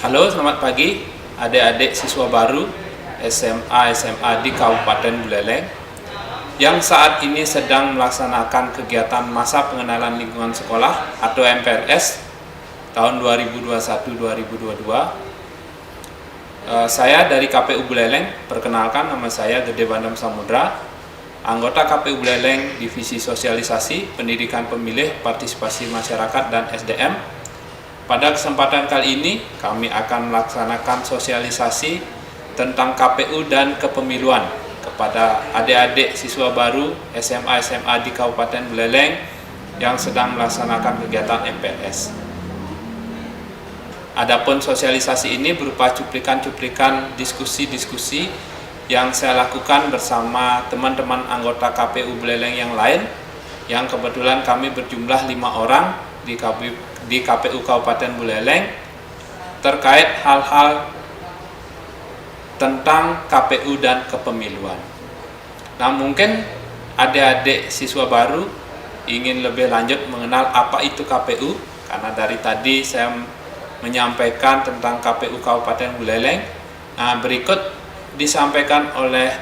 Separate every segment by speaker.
Speaker 1: Halo, selamat pagi adik-adik siswa baru SMA di Kabupaten Buleleng yang saat ini sedang melaksanakan kegiatan masa pengenalan lingkungan sekolah atau MPLS tahun 2021-2022. Saya dari KPU Buleleng, perkenalkan nama saya Gede Bandam Samudra, anggota KPU Buleleng Divisi Sosialisasi, Pendidikan Pemilih, Partisipasi Masyarakat dan SDM. Pada kesempatan kali ini kami akan melaksanakan sosialisasi tentang KPU dan kepemiluan kepada adik-adik siswa baru SMA di Kabupaten Buleleng yang sedang melaksanakan kegiatan MPLS. Adapun sosialisasi ini berupa cuplikan-cuplikan diskusi-diskusi yang saya lakukan bersama teman-teman anggota KPU Buleleng yang lain, yang kebetulan kami berjumlah 5 orang di KPU Kabupaten Buleleng terkait hal-hal tentang KPU dan kepemiluan. Nah, mungkin adik-adik siswa baru ingin lebih lanjut mengenal apa itu KPU, karena dari tadi saya menyampaikan tentang KPU Kabupaten Buleleng. Nah, berikut disampaikan oleh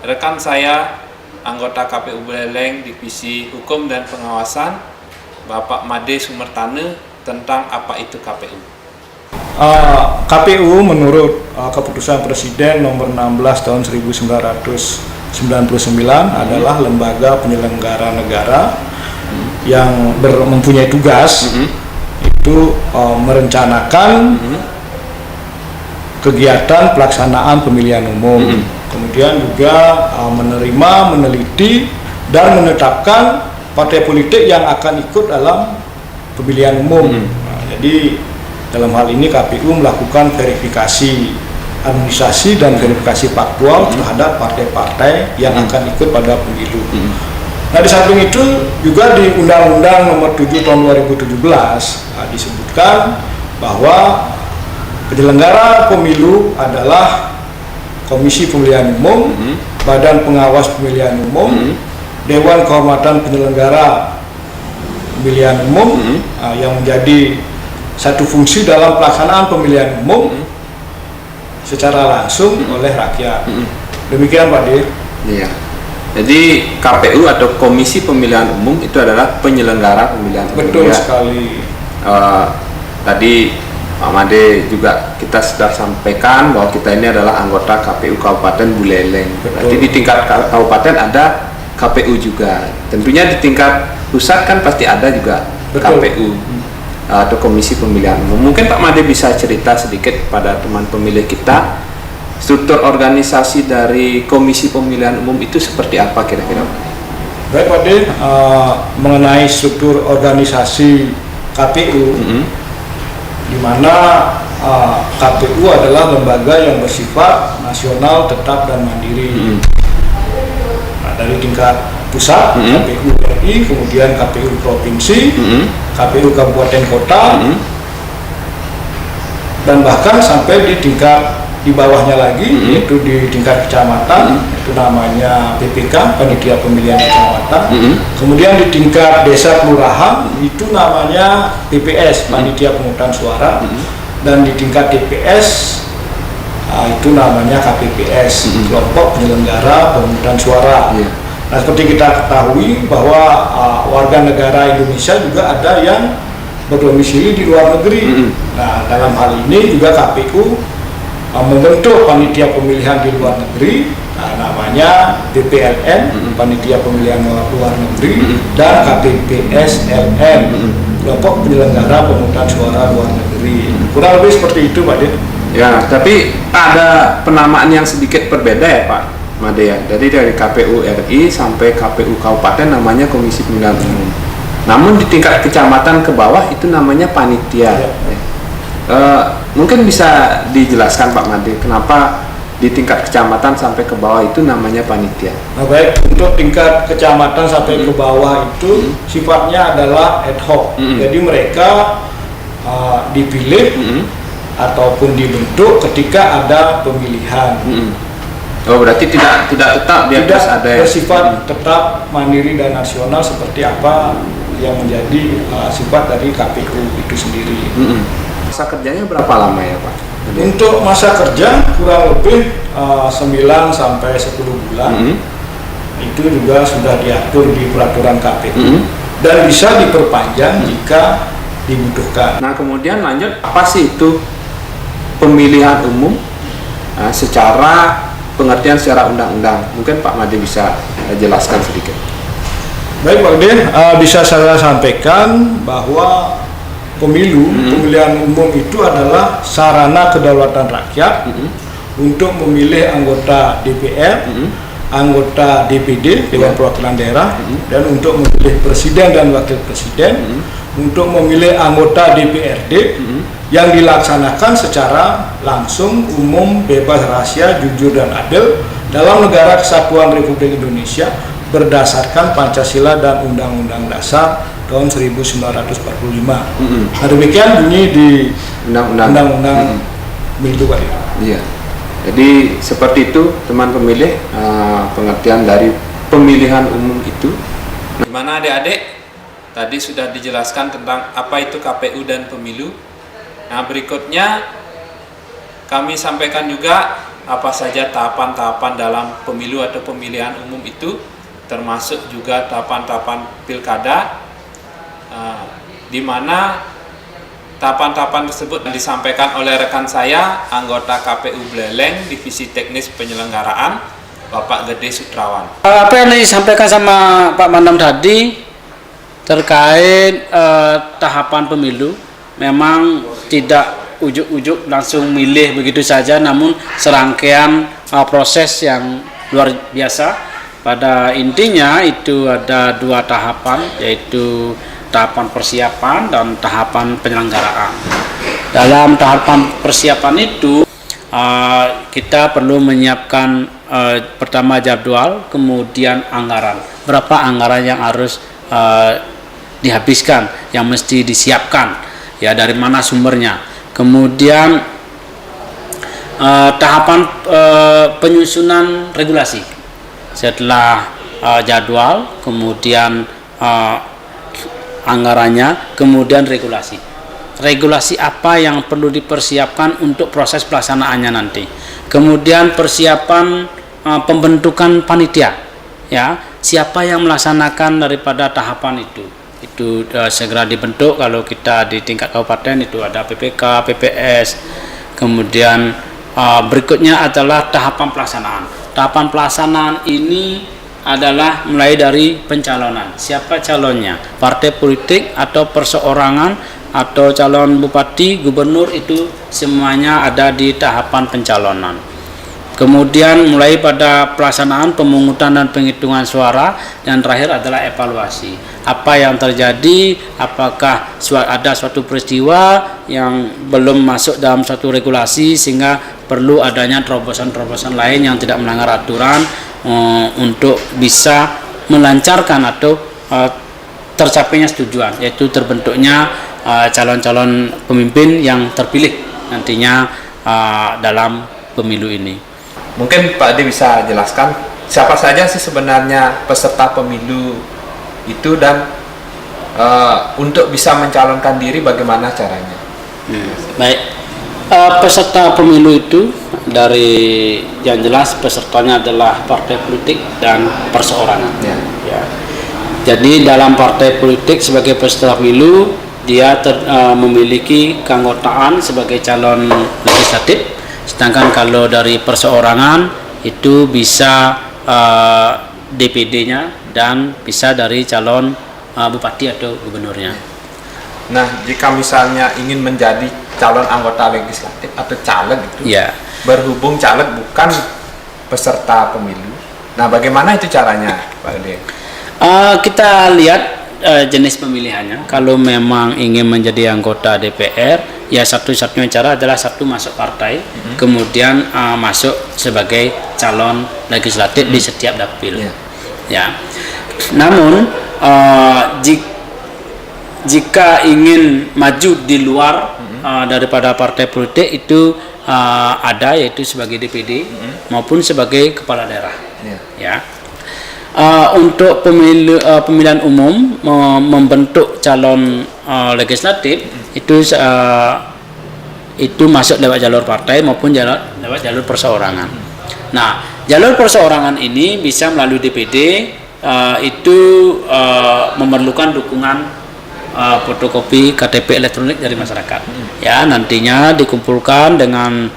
Speaker 1: rekan saya, anggota KPU Buleleng Divisi Hukum dan Pengawasan, Bapak Made Sumertane, tentang apa itu KPU.
Speaker 2: KPU menurut keputusan Presiden nomor 16 tahun 1999 adalah lembaga penyelenggara negara yang mempunyai tugas itu merencanakan kegiatan pelaksanaan pemilihan umum, kemudian juga menerima, meneliti, dan menetapkan partai politik yang akan ikut dalam pemilihan umum. Nah, jadi dalam hal ini KPU melakukan verifikasi administrasi dan verifikasi faktual terhadap partai-partai yang akan ikut pada pemilu. Nah, di samping itu juga di Undang-Undang Nomor 7 Tahun 2017 disebutkan bahwa penyelenggara pemilu adalah Komisi Pemilihan Umum, Badan Pengawas Pemilihan Umum, Dewan Kehormatan Penyelenggara Pemilihan Umum, yang menjadi satu fungsi dalam pelaksanaan pemilihan umum secara langsung oleh rakyat. Demikian Pak Dir.
Speaker 1: Iya. Jadi KPU atau Komisi Pemilihan Umum itu adalah penyelenggara pemilihan umum.
Speaker 2: Betul sekali.
Speaker 1: Tadi Pak Made juga kita sudah sampaikan bahwa kita ini adalah anggota KPU Kabupaten Buleleng. Berarti di tingkat kabupaten ada KPU juga. Tentunya di tingkat pusat kan pasti ada juga. Betul. KPU atau Komisi Pemilihan Umum. Mungkin Pak Made bisa cerita sedikit pada teman pemilih kita, struktur organisasi dari Komisi Pemilihan Umum itu seperti apa kira-kira?
Speaker 2: Baik Pak Dir, mengenai struktur organisasi KPU, di mana KPU adalah lembaga yang bersifat nasional, tetap, dan mandiri. Dari tingkat pusat, KPU RI, kemudian KPU Provinsi, KPU Kabupaten Kota, dan bahkan sampai di tingkat di bawahnya lagi, yaitu di tingkat kecamatan, itu namanya PPK, Panitia Pemilihan Kecamatan. Kemudian di tingkat desa kelurahan, itu namanya PPS, Panitia Pemungutan Suara. Dan di tingkat TPS, itu namanya KPPS, Kelompok Penyelenggara Pemungutan Suara. Nah, seperti kita ketahui bahwa warga negara Indonesia juga ada yang berdomisili di luar negeri. Nah, dalam hal ini juga KPU membentuk panitia pemilihan di luar negeri, namanya PPLN, Panitia Pemilihan Luar Negeri, dan KPPSLN, Kelompok Penyelenggara Pemungutan Suara Luar Negeri. Kurang lebih seperti itu Pak Dir.
Speaker 1: Ya, tapi ada penamaan yang sedikit berbeda ya Pak Made ya. Jadi dari KPU RI sampai KPU Kabupaten namanya Komisi Pemilihan Umum. Namun di tingkat kecamatan ke bawah itu namanya panitia. Mungkin bisa dijelaskan Pak Made kenapa di tingkat kecamatan sampai ke bawah itu namanya panitia?
Speaker 2: Nah, baik, untuk tingkat kecamatan sampai ke bawah itu sifatnya adalah ad hoc. Jadi mereka dipilih ataupun dibentuk ketika ada pemilihan.
Speaker 1: Oh, berarti tidak tetap dia harus ada
Speaker 2: bersifat tetap, mandiri, dan nasional seperti apa yang menjadi sifat dari KPU itu sendiri.
Speaker 3: masa kerjanya berapa lama ya Pak?
Speaker 2: Untuk masa kerja kurang lebih 9 sampai 10 bulan. Itu juga sudah diatur di peraturan KPU dan bisa diperpanjang jika dibutuhkan.
Speaker 3: Nah kemudian lanjut, apa sih itu pemilihan umum secara pengertian secara undang-undang? Mungkin Pak Made bisa jelaskan sedikit.
Speaker 2: Baik Pak Den, bisa saya sampaikan bahwa pemilihan umum itu adalah sarana kedaulatan rakyat untuk memilih anggota DPR, anggota DPD, Dewan Perwakilan Daerah, dan untuk memilih presiden dan wakil presiden, untuk memilih anggota DPRD yang dilaksanakan secara langsung, umum, bebas, rahasia, jujur, dan adil dalam negara kesatuan Republik Indonesia berdasarkan Pancasila dan Undang-Undang Dasar tahun 1945. Nah, demikian bunyi di Undang-Undang Pemilu Pak.
Speaker 3: Iya. Jadi seperti itu teman pemilih, pengertian dari pemilihan umum itu.
Speaker 1: Gimana adik-adik? Tadi sudah dijelaskan tentang apa itu KPU dan pemilu. Nah, berikutnya kami sampaikan juga apa saja tahapan-tahapan dalam pemilu atau pemilihan umum itu, termasuk juga tahapan-tahapan pilkada, di mana tahapan-tahapan tersebut disampaikan oleh rekan saya, anggota KPU Bleleng, Divisi Teknis Penyelenggaraan, Bapak Gede Sutrawan.
Speaker 4: Apa yang disampaikan sama Pak Mandam tadi terkait tahapan pemilu, memang tidak ujuk-ujuk langsung milih begitu saja, namun serangkaian proses yang luar biasa. Pada intinya itu ada 2 tahapan, yaitu tahapan persiapan dan tahapan penyelenggaraan. Dalam tahapan persiapan itu kita perlu menyiapkan pertama jadwal, kemudian anggaran. Berapa anggaran yang harus dihabiskan, yang mesti disiapkan, ya, dari mana sumbernya. Kemudian tahapan penyusunan regulasi. Setelah jadwal, kemudian anggarannya, kemudian regulasi. Regulasi apa yang perlu dipersiapkan untuk proses pelaksanaannya nanti. Kemudian persiapan pembentukan panitia, ya, siapa yang melaksanakan daripada tahapan itu segera dibentuk. Kalau kita di tingkat kabupaten itu ada PPK, PPS. Kemudian berikutnya adalah tahapan pelaksanaan. Tahapan pelaksanaan ini adalah mulai dari pencalonan. Siapa calonnya? Partai politik atau perseorangan atau calon bupati, gubernur, itu semuanya ada di tahapan pencalonan. Kemudian mulai pada pelaksanaan pemungutan dan penghitungan suara, dan terakhir adalah evaluasi. Apa yang terjadi, apakah ada suatu peristiwa yang belum masuk dalam suatu regulasi sehingga perlu adanya terobosan-terobosan lain yang tidak melanggar aturan untuk bisa melancarkan atau tercapainya tujuan, yaitu terbentuknya calon-calon pemimpin yang terpilih nantinya dalam pemilu ini.
Speaker 3: Mungkin Pak Ade bisa jelaskan siapa saja sih sebenarnya peserta pemilu itu, dan untuk bisa mencalonkan diri bagaimana caranya?
Speaker 4: Baik, peserta pemilu itu dari yang jelas pesertanya adalah partai politik dan perseorangan. Ya. Jadi dalam partai politik sebagai peserta pemilu dia memiliki keanggotaan sebagai calon legislatif. Sedangkan kalau dari perseorangan itu bisa DPD-nya dan bisa dari calon bupati atau gubernurnya.
Speaker 3: Nah, jika misalnya ingin menjadi calon anggota legislatif atau caleg itu,
Speaker 4: ya,
Speaker 3: berhubung caleg bukan peserta pemilu. Nah, bagaimana itu caranya, Pak Ade?
Speaker 4: Kita lihat jenis pemilihannya. Kalau memang ingin menjadi anggota DPR, ya satu-satunya cara adalah satu, masuk partai, kemudian masuk sebagai calon legislatif di setiap dapil. Ya. Namun jika ingin maju di luar daripada partai politik itu ada, yaitu sebagai DPD maupun sebagai kepala daerah. Ya. Untuk pemilihan umum membentuk calon legislatif itu itu masuk lewat jalur partai maupun lewat jalur perseorangan. Nah, jalur perseorangan ini bisa melalui DPD, itu memerlukan dukungan fotokopi KTP elektronik dari masyarakat. Ya, nantinya dikumpulkan dengan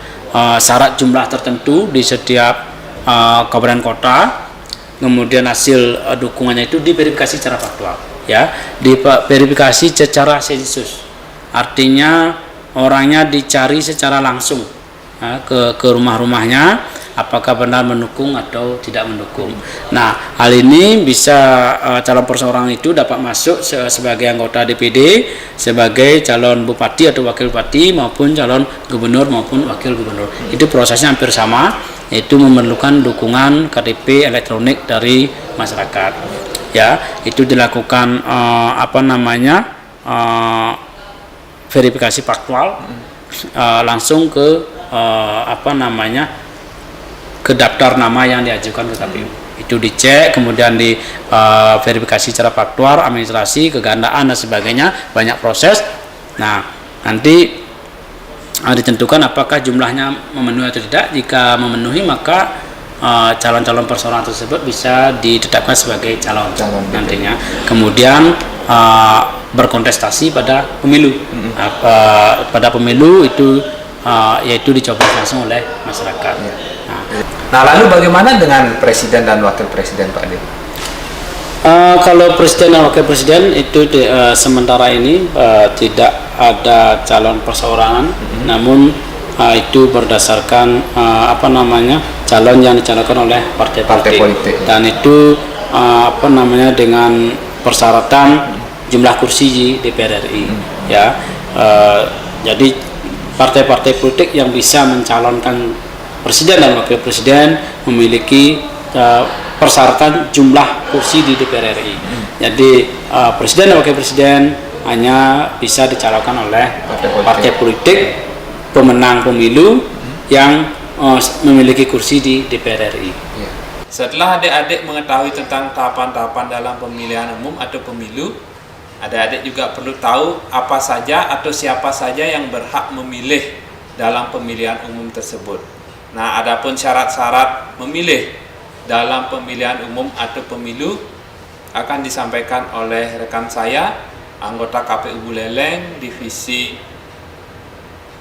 Speaker 4: syarat jumlah tertentu di setiap kabupaten kota. Kemudian hasil dukungannya itu diverifikasi secara faktual, ya, diverifikasi secara sensus, artinya orangnya dicari secara langsung, ya, ke rumah-rumahnya, apakah benar mendukung atau tidak mendukung. Nah, hal ini bisa calon perseorangan itu dapat masuk sebagai anggota DPD, sebagai calon bupati atau wakil bupati, maupun calon gubernur maupun wakil gubernur. Itu prosesnya hampir sama, yaitu memerlukan dukungan KTP elektronik dari masyarakat. Ya, itu dilakukan verifikasi faktual langsung ke ke daftar nama yang diajukan ke KPU. Itu dicek, kemudian di verifikasi secara faktual, administrasi, kegandaan dan sebagainya, banyak proses. Nah, nanti ditentukan apakah jumlahnya memenuhi atau tidak. Jika memenuhi, maka calon-calon perseorangan tersebut bisa ditetapkan sebagai calon nantinya. Kemudian berkontestasi pada pemilu. Pada pemilu itu yaitu dicoblos langsung oleh masyarakat.
Speaker 3: Nah, lalu bagaimana dengan presiden dan wakil presiden, Pak Ade?
Speaker 4: Kalau presiden dan wakil presiden itu sementara ini tidak ada calon perseorangan, namun itu berdasarkan calon yang dicalonkan oleh partai politik. Dan itu dengan persyaratan jumlah kursi di DPR RI. Ya, jadi partai-partai politik yang bisa mencalonkan presiden dan wakil presiden memiliki persyaratan jumlah kursi di DPR RI. Jadi presiden dan wakil presiden hanya bisa dicalonkan oleh partai politik pemenang pemilu yang memiliki kursi di DPR RI.
Speaker 1: Setelah adik-adik mengetahui tentang tahapan-tahapan dalam pemilihan umum atau pemilu, adik-adik juga perlu tahu apa saja atau siapa saja yang berhak memilih dalam pemilihan umum tersebut. Nah, adapun syarat-syarat memilih dalam pemilihan umum atau pemilu akan disampaikan oleh rekan saya, anggota KPU Buleleng, Divisi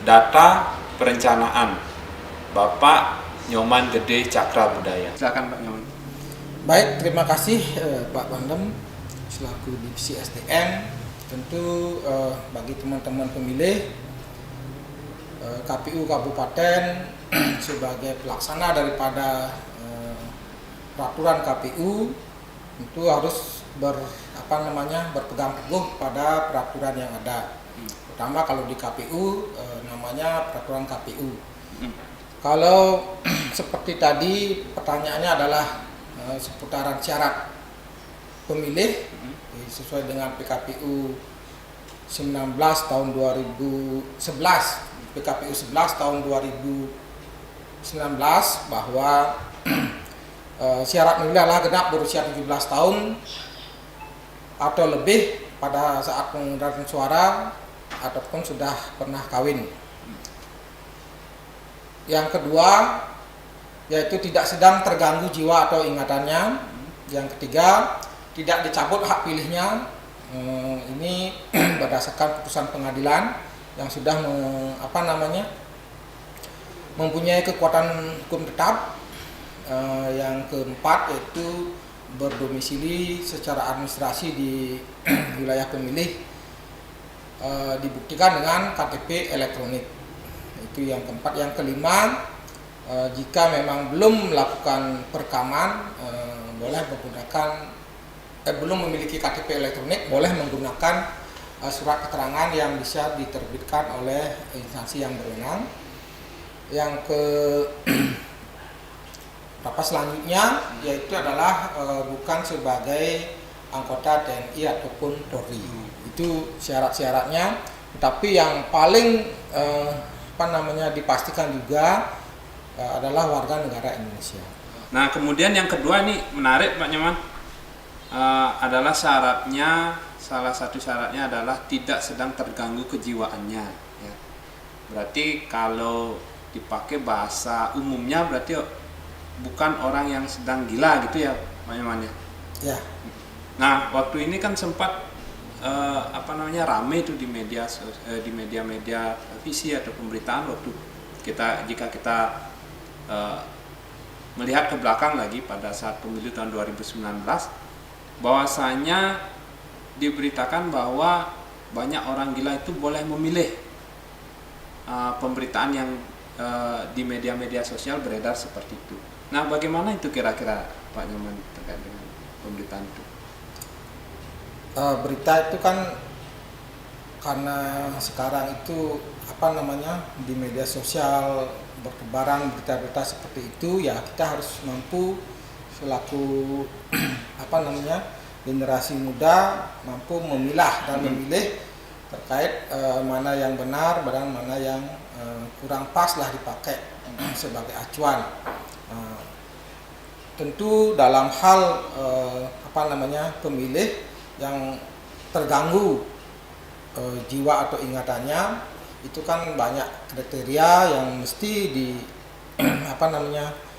Speaker 1: Data Perencanaan, Bapak Nyoman Gede Cakra Budaya. Silakan Pak Nyoman.
Speaker 5: Baik, terima kasih Pak Bandem selaku Divisi SDM. Tentu bagi teman-teman pemilih, KPU Kabupaten sebagai pelaksana daripada peraturan KPU tentu harus berpegang teguh pada peraturan yang ada. Pertama, kalau di KPU namanya peraturan KPU. Kalau seperti tadi pertanyaannya adalah seputaran syarat pemilih sesuai dengan PKPU 19 tahun 2011, PKPU 11 tahun 2019 bahwa syarat memilih adalah genap berusia 17 tahun atau lebih pada saat pemungutan suara ataupun sudah pernah kawin. Yang kedua, yaitu tidak sedang terganggu jiwa atau ingatannya. Yang ketiga, tidak dicabut hak pilihnya. Ini berdasarkan putusan pengadilan yang sudah mempunyai kekuatan hukum tetap. Yang keempat, yaitu berdomisili secara administrasi di wilayah pemilih, dibuktikan dengan KTP elektronik. Itu yang keempat. Yang kelima, jika memang belum melakukan perekaman, boleh menggunakan belum memiliki KTP elektronik, boleh menggunakan surat keterangan yang bisa diterbitkan oleh instansi yang berwenang. Yang selanjutnya yaitu adalah bukan sebagai anggota TNI ataupun Polri. Itu syarat-syaratnya. Tapi yang paling dipastikan juga adalah warga negara Indonesia.
Speaker 1: Nah, kemudian yang kedua ini menarik Pak Nyoman, adalah syaratnya, salah satu syaratnya adalah tidak sedang terganggu kejiwaannya. Ya. Berarti kalau dipakai bahasa umumnya berarti bukan orang yang sedang gila gitu ya Pak Nyoman ya.
Speaker 5: Ya,
Speaker 1: Nah, waktu ini kan sempat rame itu di media televisi atau pemberitaan waktu jika kita melihat ke belakang lagi pada saat pemilu tahun 2019, bahwasanya diberitakan bahwa banyak orang gila itu boleh memilih pemberitaan yang di media-media sosial beredar seperti itu. Nah, bagaimana itu kira-kira Pak Nyoman terkait dengan pemberitaan itu?
Speaker 5: Berita itu kan karena sekarang itu di media sosial bertebaran berita-berita seperti itu, ya kita harus mampu selaku generasi muda mampu memilah dan memilih terkait mana yang benar dan mana yang kurang pas lah dipakai sebagai acuan. Tentu dalam hal pemilih yang terganggu jiwa atau ingatannya, itu kan banyak kriteria yang mesti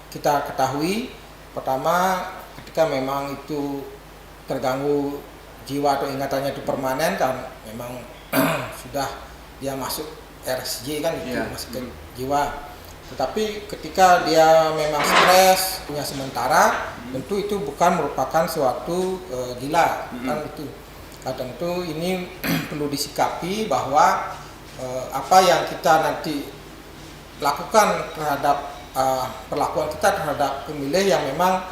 Speaker 5: kita ketahui. Pertama, ketika memang itu terganggu jiwa atau ingatannya itu permanen, kan memang sudah dia masuk RSJ kan, itu masuk ke jiwa. Tetapi ketika dia memang stres punya sementara, tentu itu bukan merupakan suatu gila kan itu. Nah, tentu ini perlu disikapi bahwa apa yang kita nanti lakukan terhadap perlakuan kita terhadap pemilih yang memang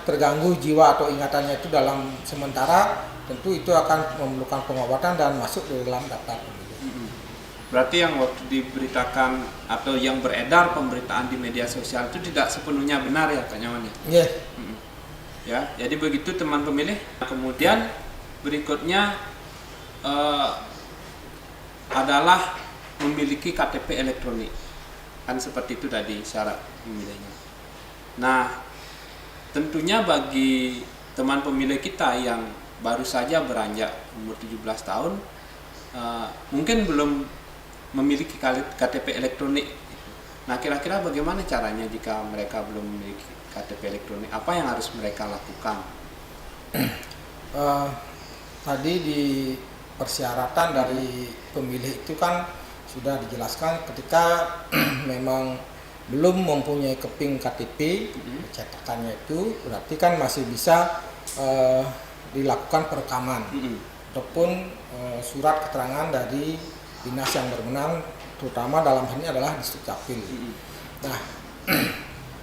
Speaker 5: terganggu jiwa atau ingatannya itu dalam sementara, tentu itu akan memerlukan pengobatan dan masuk di dalam daftar pemilih.
Speaker 1: Berarti yang waktu diberitakan atau yang beredar pemberitaan di media sosial itu tidak sepenuhnya benar ya Pak Nyoman ya?
Speaker 5: Iya.
Speaker 1: Ya, jadi begitu teman pemilih. Kemudian berikutnya adalah memiliki KTP elektronik. Kan seperti itu tadi syarat pemilihnya. Nah, tentunya bagi teman pemilih kita yang baru saja beranjak umur 17 tahun, mungkin belum memiliki KTP elektronik. Nah, kira-kira bagaimana caranya jika mereka belum memiliki KTP elektronik? Apa yang harus mereka lakukan?
Speaker 5: Tadi di persyaratan dari pemilih itu kan sudah dijelaskan ketika memang belum mempunyai keping KTP cetakannya itu, berarti kan masih bisa dilakukan perekaman ataupun surat keterangan dari dinas yang berwenang, terutama dalam hal ini adalah Disdukcapil. Nah,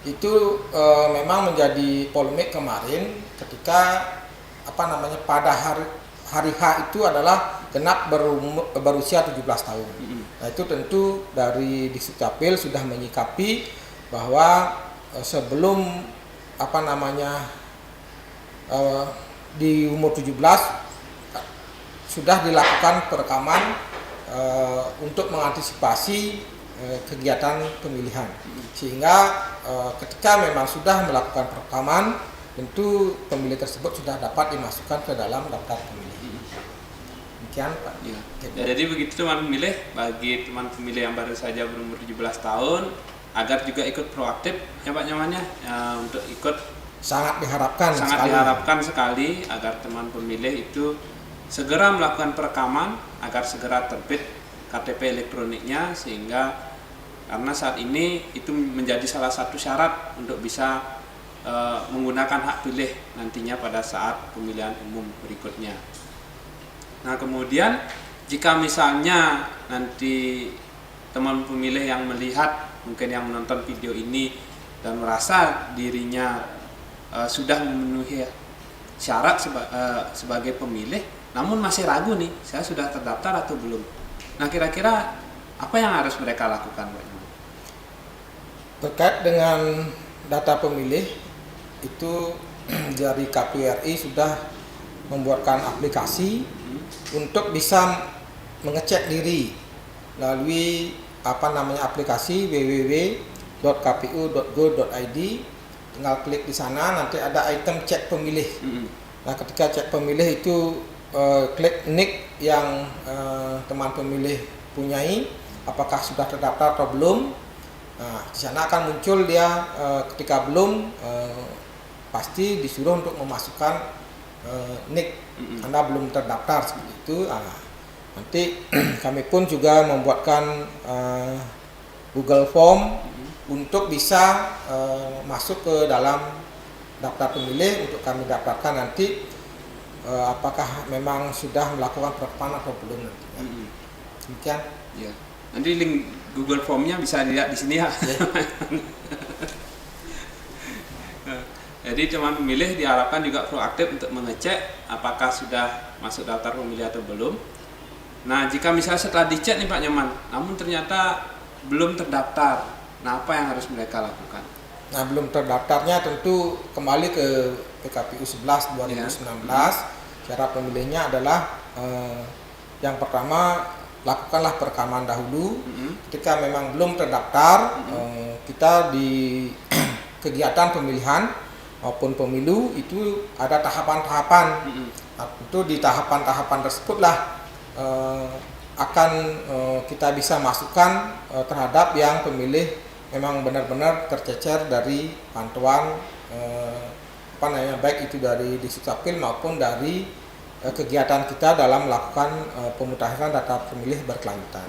Speaker 5: itu memang menjadi polemik kemarin ketika pada hari H itu adalah genap berusia 17 tahun. Nah, itu tentu dari Disdukcapil sudah menyikapi bahwa sebelum di umur 17 sudah dilakukan perekaman untuk mengantisipasi kegiatan pemilihan, sehingga ketika memang sudah melakukan perekaman, tentu pemilih tersebut sudah dapat dimasukkan ke dalam daftar pemilih. Demikian Pak.
Speaker 1: Ya, jadi begitu teman pemilih, bagi teman pemilih yang baru saja berumur 17 tahun agar juga ikut proaktif ya Pak Nyoman ya, untuk ikut
Speaker 5: sangat diharapkan
Speaker 1: sekali agar teman pemilih itu segera melakukan perekaman agar segera terbit KTP elektroniknya, sehingga karena saat ini itu menjadi salah satu syarat untuk bisa menggunakan hak pilih nantinya pada saat pemilihan umum berikutnya. Nah, kemudian jika misalnya nanti teman pemilih yang melihat, mungkin yang menonton video ini dan merasa dirinya sudah memenuhi syarat sebagai pemilih, namun masih ragu nih, saya sudah terdaftar atau belum. Nah, kira-kira apa yang harus mereka lakukan, Pak?
Speaker 5: Terkait dengan data pemilih, itu dari KPU RI sudah membuatkan aplikasi untuk bisa mengecek diri melalui aplikasi www.kpu.go.id. Tinggal klik di sana, nanti ada item cek pemilih. Nah, ketika cek pemilih itu klik nik yang teman pemilih punyai, apakah sudah terdaftar atau belum. Nah, di sana akan muncul dia ketika belum, pasti disuruh untuk memasukkan NIK, Anda belum terdaftar seperti itu. Nanti kami pun juga membuatkan Google Form untuk bisa masuk ke dalam daftar pemilih untuk kami daftarkan nanti apakah memang sudah melakukan perekaman atau belum nantinya. Demikian.
Speaker 1: Ya. Nanti link Google Form-nya bisa dilihat di sini ya. Jadi teman pemilih diharapkan juga proaktif untuk mengecek apakah sudah masuk daftar pemilih atau belum. Nah, jika misalnya setelah dicek nih Pak Nyoman, namun ternyata belum terdaftar, nah apa yang harus mereka lakukan?
Speaker 5: Nah, belum terdaftarnya tentu kembali ke PKPU 11 2019. Cara pemilihnya adalah yang pertama, lakukanlah perekaman dahulu. Ketika memang belum terdaftar, kita di kegiatan pemilihan maupun pemilu itu ada tahapan-tahapan. Nah, tentu di tahapan-tahapan tersebutlah akan kita bisa masukkan terhadap yang pemilih memang benar-benar tercecer dari pantauan baik itu dari Disdukcapil maupun dari kegiatan kita dalam melakukan pemutakhiran data pemilih berkelanjutan.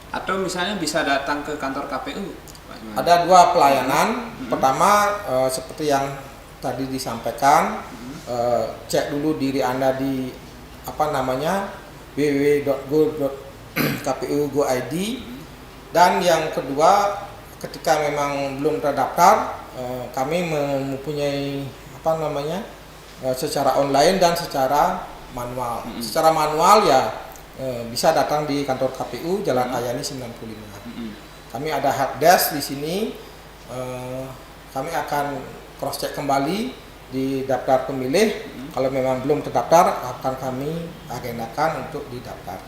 Speaker 1: Atau misalnya bisa datang ke kantor KPU?
Speaker 5: Ada dua pelayanan. Pertama, seperti yang tadi disampaikan, cek dulu diri Anda di www.go.kpu.go.id. Dan yang kedua, ketika memang belum terdaftar, kami mempunyai secara online dan secara manual. Secara manual ya bisa datang di kantor KPU Jalan Ayani 95. Kami ada helpdesk di sini. Kami akan cross check kembali di daftar pemilih. Kalau memang belum terdaftar, akan kami agendakan untuk didaftar.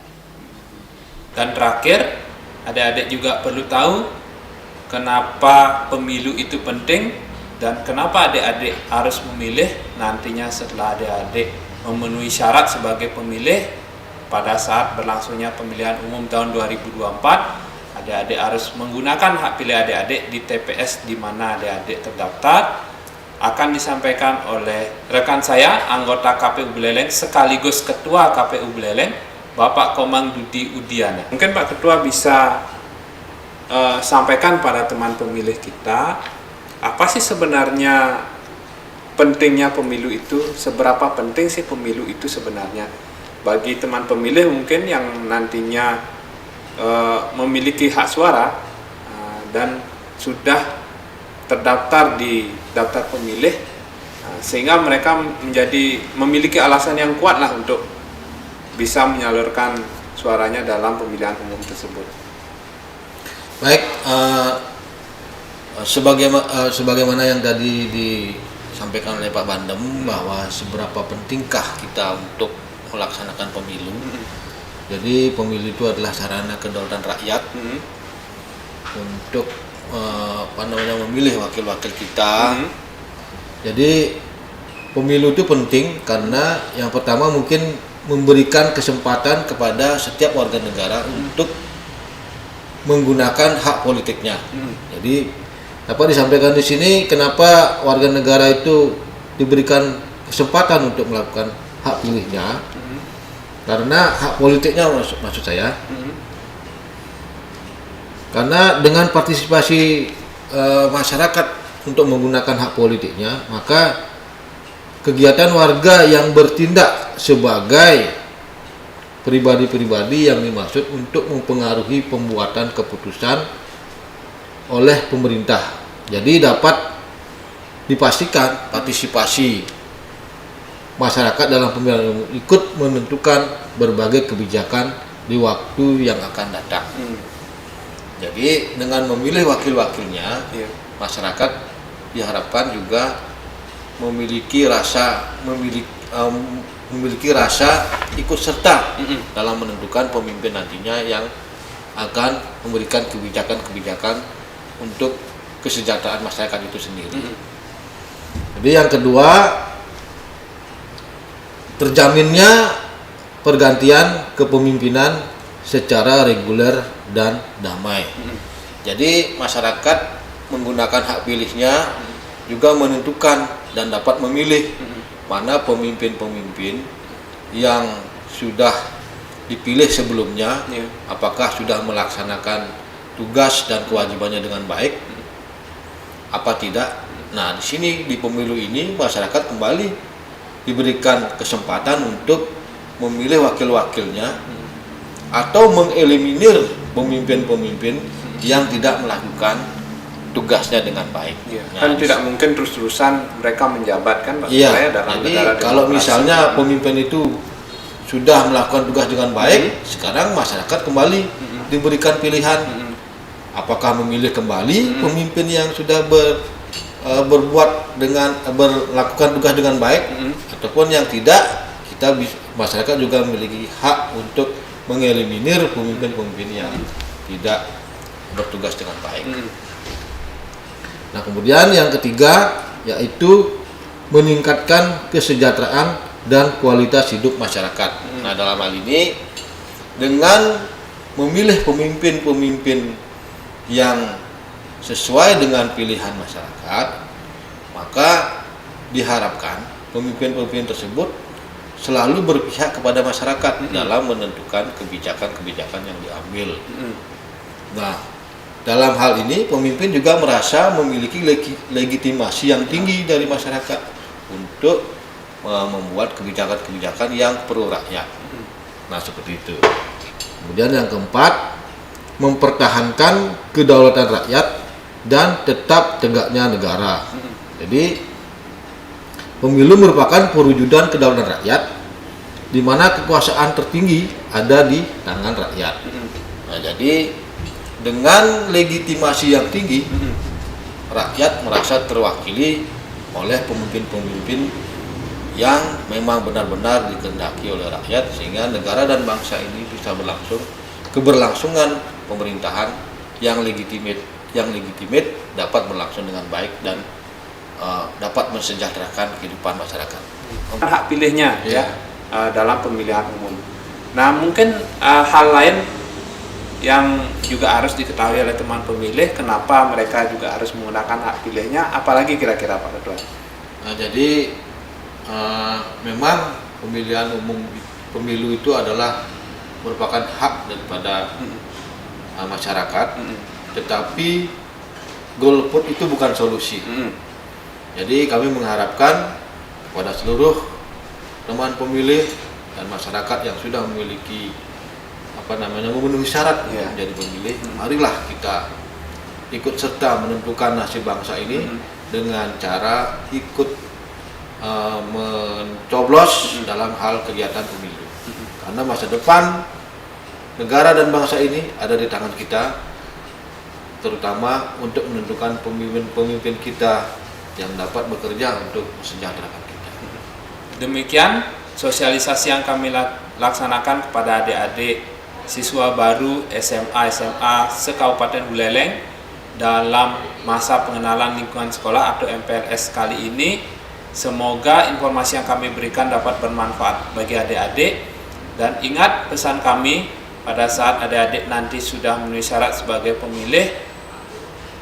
Speaker 1: Dan terakhir, adik-adik juga perlu tahu kenapa pemilu itu penting dan kenapa adik-adik harus memilih nantinya setelah adik-adik memenuhi syarat sebagai pemilih pada saat berlangsungnya pemilihan umum tahun 2024. Adik-adik harus menggunakan hak pilih adik-adik di TPS di mana adik-adik terdaftar. Akan disampaikan oleh rekan saya, anggota KPU Buleleng sekaligus Ketua KPU Buleleng, Bapak Komang Dudi Udiana. Mungkin Pak Ketua bisa sampaikan pada teman pemilih kita, apa sih sebenarnya pentingnya pemilu itu, seberapa penting sih pemilu itu sebenarnya bagi teman pemilih mungkin yang nantinya memiliki hak suara dan sudah terdaftar di daftar pemilih, sehingga mereka memiliki alasan yang kuat lah untuk bisa menyalurkan suaranya dalam pemilihan umum tersebut.
Speaker 6: Baik, sebagaimana yang tadi disampaikan oleh Pak Bandem bahwa seberapa pentingkah kita untuk melaksanakan pemilu. Jadi pemilu itu adalah sarana kedaulatan rakyat untuk memilih wakil-wakil kita. Jadi pemilu itu penting karena yang pertama mungkin memberikan kesempatan kepada setiap warga negara untuk menggunakan hak politiknya. Jadi dapat disampaikan di sini kenapa warga negara itu diberikan kesempatan untuk melakukan hak pilihnya. Karena hak politiknya maksud saya. Karena dengan partisipasi masyarakat untuk menggunakan hak politiknya, maka kegiatan warga yang bertindak sebagai pribadi-pribadi yang dimaksud untuk mempengaruhi pembuatan keputusan oleh pemerintah. Jadi dapat dipastikan partisipasi masyarakat dalam pemilihan umum ikut menentukan berbagai kebijakan di waktu yang akan datang. Jadi dengan memilih wakil-wakilnya, masyarakat diharapkan juga memiliki rasa ikut serta dalam menentukan pemimpin nantinya yang akan memberikan kebijakan-kebijakan untuk kesejahteraan masyarakat itu sendiri. Jadi yang kedua, terjaminnya pergantian kepemimpinan secara reguler dan damai. Jadi masyarakat menggunakan hak pilihnya juga menentukan dan dapat memilih mana pemimpin-pemimpin yang sudah dipilih sebelumnya, apakah sudah melaksanakan tugas dan kewajibannya dengan baik, apa tidak. Nah, di sini di pemilu ini masyarakat kembali diberikan kesempatan untuk memilih wakil-wakilnya atau mengeliminir pemimpin-pemimpin yang tidak melakukan tugasnya dengan baik. Nah,
Speaker 3: Kan tidak mungkin terus-terusan mereka menjabat kan, Pak
Speaker 6: iya,
Speaker 3: Suraya, dalam
Speaker 6: jadi
Speaker 3: negara
Speaker 6: kalau
Speaker 3: demokrasi.
Speaker 6: misalnya pemimpin itu sudah melakukan tugas dengan baik, sekarang masyarakat kembali diberikan pilihan apakah memilih kembali pemimpin yang sudah melakukan tugas dengan baik ataupun yang tidak. Masyarakat juga memiliki hak untuk mengeliminir pemimpin-pemimpin yang tidak bertugas dengan baik. Nah, kemudian yang ketiga yaitu meningkatkan kesejahteraan dan kualitas hidup masyarakat. Nah, dalam hal ini dengan memilih pemimpin-pemimpin yang sesuai dengan pilihan masyarakat, maka diharapkan pemimpin-pemimpin tersebut selalu berpihak kepada masyarakat dalam menentukan kebijakan-kebijakan yang diambil. Nah, dalam hal ini pemimpin juga merasa memiliki legitimasi yang tinggi dari masyarakat untuk membuat kebijakan-kebijakan yang pro rakyat. Nah, seperti itu. Kemudian yang keempat, mempertahankan kedaulatan rakyat dan tetap tegaknya negara. Jadi pemilu merupakan perwujudan kedaulatan rakyat di mana kekuasaan tertinggi ada di tangan rakyat. Nah, jadi dengan legitimasi yang tinggi, rakyat merasa terwakili oleh pemimpin-pemimpin yang memang benar-benar dikehendaki oleh rakyat, sehingga negara dan bangsa ini bisa keberlangsungan pemerintahan yang legitimate dapat berlangsung dengan baik dan dapat mensejahterakan kehidupan masyarakat.
Speaker 1: Hak pilihnya dalam pemilihan umum. Nah, mungkin hal lain yang juga harus diketahui oleh teman pemilih, kenapa mereka juga harus menggunakan hak pilihnya, apalagi kira-kira Pak Ketua?
Speaker 6: Nah, jadi memang pemilihan umum pemilu itu adalah merupakan hak daripada masyarakat, tetapi golput itu bukan solusi. Jadi kami mengharapkan kepada seluruh teman pemilih dan masyarakat yang sudah memiliki memenuhi syarat menjadi pemilih, marilah kita ikut serta menentukan nasib bangsa ini dengan cara ikut mencoblos dalam hal kegiatan pemilu. Karena masa depan negara dan bangsa ini ada di tangan kita, terutama untuk menentukan pemimpin-pemimpin kita yang dapat bekerja untuk mensejahterakan kita.
Speaker 1: Demikian sosialisasi yang kami laksanakan kepada adik-adik siswa baru SMA se-Kabupaten Buleleng dalam masa pengenalan lingkungan sekolah atau MPLS kali ini. Semoga informasi yang kami berikan dapat bermanfaat bagi adik-adik, dan ingat pesan kami pada saat adik-adik nanti sudah memenuhi syarat sebagai pemilih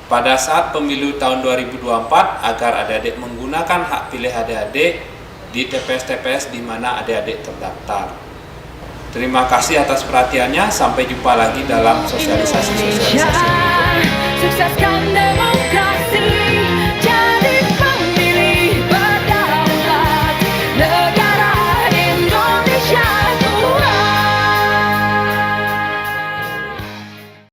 Speaker 1: pada saat pemilu tahun 2024, agar adik-adik menggunakan hak pilih adik-adik di TPS-TPS di mana adik-adik terdaftar. Terima kasih atas perhatiannya. Sampai jumpa lagi dalam sosialisasi-sosialisasi.
Speaker 7: Sukseskan demokrasi.